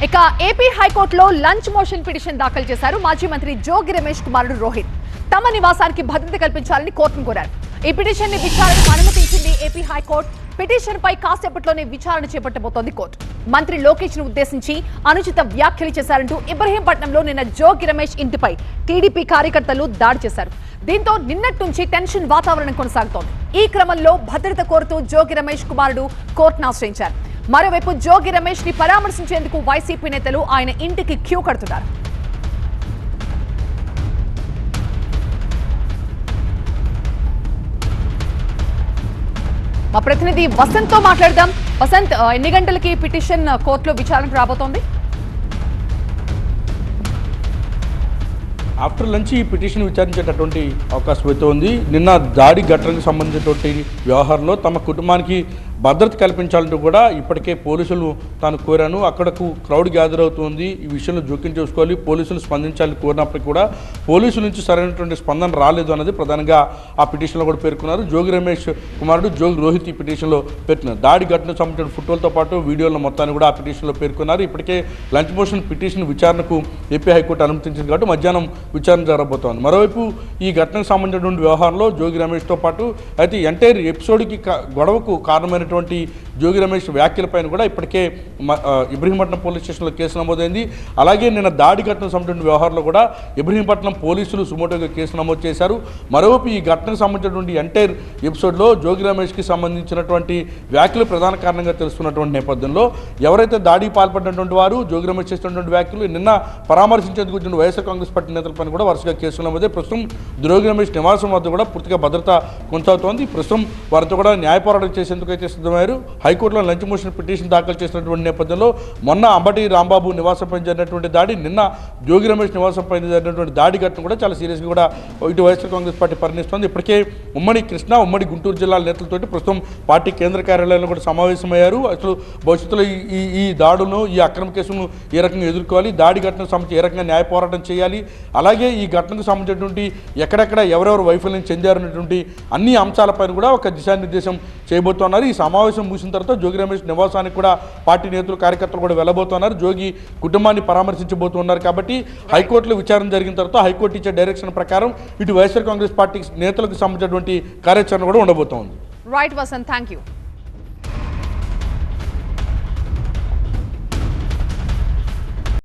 ఇక ఏపీ హైకోర్టులో lunch motion petition దాఖలు చేశారు మాజీ మంత్రి జోగి రమేష్ కుమారుడు రోహిత్. తమ నివాసానికి భద్రత కల్పించాలని కోర్టును కోరారు. ఈ పిటిషన్ ని విచారణకు అనుమతించింది ఏపీ హైకోర్టు. పిటిషన్ పై కాసేపట్లోనే విచారణ చేపట్టబోతోంది కోర్టు. మంత్రి లోకేష్ ను ఉద్దేశించి అనుచిత వ్యాఖ్యలు చేశారంటూ ఇబ్రహీంపట్నంలో నిన్న జోగి రమేష్ ఇంటిపై టీడీపీ కార్యకర్తలు దాడి చేశారు. దీంతో నిన్నటి నుంచి టెన్షన్ వాతావరణం కొనసాగుతోంది. ఈ క్రమంలో భద్రత కోరుతూ జోగి రమేష్ కుమారుడు కోర్టును ఆశ్రయించారు. మరోవైపు జోగి రమేష్ ని పరామర్శించేందుకు వైసీపీ నేతలు ఆయన ఇంటికి క్యూ కడుతున్నారు. మా ప్రతినిధి వసంత్ తో మాట్లాడదాం. వసంత్, ఎన్ని గంటలకి పిటిషన్ కోర్టులో విచారణకు రాబోతోంది? ఆఫ్టర్ లంచ్ ఈ పిటిషన్ విచారించేటటువంటి అవకాశం అయితే ఉంది. నిన్న దాడి ఘటనకు సంబంధించినటువంటి వ్యవహారంలో తమ కుటుంబానికి భద్రత కల్పించాలంటూ కూడా ఇప్పటికే పోలీసులు తాను కోరాను. అక్కడకు క్రౌడ్ గ్యాదర్ అవుతుంది, ఈ విషయంలో జోక్యం చేసుకోవాలి, పోలీసులు స్పందించాలని కోరినప్పటికీ కూడా పోలీసుల నుంచి సరైనటువంటి స్పందన రాలేదు అన్నది ప్రధానంగా ఆ పిటిషన్లో కూడా పేర్కొన్నారు. జోగి రమేష్ కుమారుడు జోగి రోహిత్ ఈ పిటిషన్లో పెట్టినారు. దాడి ఘటనకు సంబంధించిన ఫోటోలతో పాటు వీడియోల మొత్తాన్ని కూడా ఆ పిటిషన్లో పేర్కొన్నారు. ఇప్పటికే లంచ్ మోషన్ పిటిషన్ విచారణకు ఏపీ హైకోర్టు అనుమతించింది కాబట్టి మధ్యాహ్నం విచారణ జరగబోతోంది. మరోవైపు ఈ ఘటనకు సంబంధించినటువంటి వ్యవహారంలో జోగి రమేష్తో పాటు అయితే ఎంటైర్ ఎపిసోడ్కి గొడవకు కారణమైన జోగి రమేష్ వ్యాఖ్యలపైన కూడా ఇప్పటికే ఇబ్రహీంపట్నం పోలీస్ స్టేషన్లో కేసు నమోదైంది. అలాగే నిన్న దాడి ఘటనకు సంబంధించిన వ్యవహారంలో కూడా ఇబ్రహీంపట్నం పోలీసులు సుమోటోగా కేసు నమోదు చేశారు. మరోవైపు ఈ ఘటనకు సంబంధించినటువంటి ఎంటైర్ ఎపిసోడ్లో జోగి రమేష్కి సంబంధించినటువంటి వ్యాఖ్యలు ప్రధాన కారణంగా తెలుస్తున్నటువంటి నేపథ్యంలో ఎవరైతే దాడికి పాల్పడినటువంటి వారు జోగి రమేష్ చేసినటువంటి వ్యాఖ్యలు నిన్న పరామర్శించేందుకు వచ్చిన వైఎస్ఆర్ కాంగ్రెస్ పార్టీ నేతలపైన కూడా వరుసగా కేసులు నమోదే. ప్రస్తుతం జోగి రమేష్ నివాసం వద్ద కూడా పూర్తిగా భద్రత కొనసాగుతోంది. ప్రస్తుతం వారితో కూడా న్యాయ పోరాటం చేసేందుకు అయితే సిద్ధమయ్యారు. హైకోర్టులో లంచ్ మోషన్ పిటిషన్ దాఖలు చేసినటువంటి నేపథ్యంలో మొన్న అంబటి రాంబాబు నివాసంపై జరిగినటువంటి దాడి, నిన్న జోగి రమేష్ నివాసంపై జరిగినటువంటి దాడి ఘటన కూడా చాలా సీరియస్గా కూడా ఇటు వైఎస్ఆర్ కాంగ్రెస్ పార్టీ పరిగణిస్తోంది. ఇప్పటికే ఉమ్మడి కృష్ణా, ఉమ్మడి గుంటూరు జిల్లాల నేతలతోటి ప్రస్తుతం పార్టీ కేంద్ర కార్యాలయంలో కూడా సమావేశమయ్యారు. అసలు భవిష్యత్తులో ఈ దాడును, ఈ అక్రమ కేసును ఏ రకంగా ఎదుర్కోవాలి, దాడి ఘటనకు సంబంధించి ఏ రకంగా న్యాయ పోరాటం చేయాలి, అలాగే ఈ ఘటనకు సంబంధించినటువంటి ఎక్కడెక్కడ ఎవరెవరు వైఫల్యం చెందారనేటువంటి అన్ని అంశాలపైన కూడా ఒక దిశానిర్దేశం చేయబోతున్నారు. ఈ సమావేశం ముగిసిన తర్వాత జోగి రమేష్ నివాసానికి కూడా పార్టీ నేతలు, కార్యకర్తలు కూడా వెళ్ళబోతున్నారు. జోగి కుటుంబాన్ని పరామర్శించబోతున్నారు. కాబట్టి హైకోర్టులో విచారణ జరిగిన తర్వాత హైకోర్టు ఇచ్చే డైరెక్షన్ ప్రకారం ఇటు వైఎస్ఆర్ కాంగ్రెస్ పార్టీ నేతలకు సంబంధించినటువంటి కార్యాచరణ కూడా ఉండబోతోంది. Right Vasant, thank you.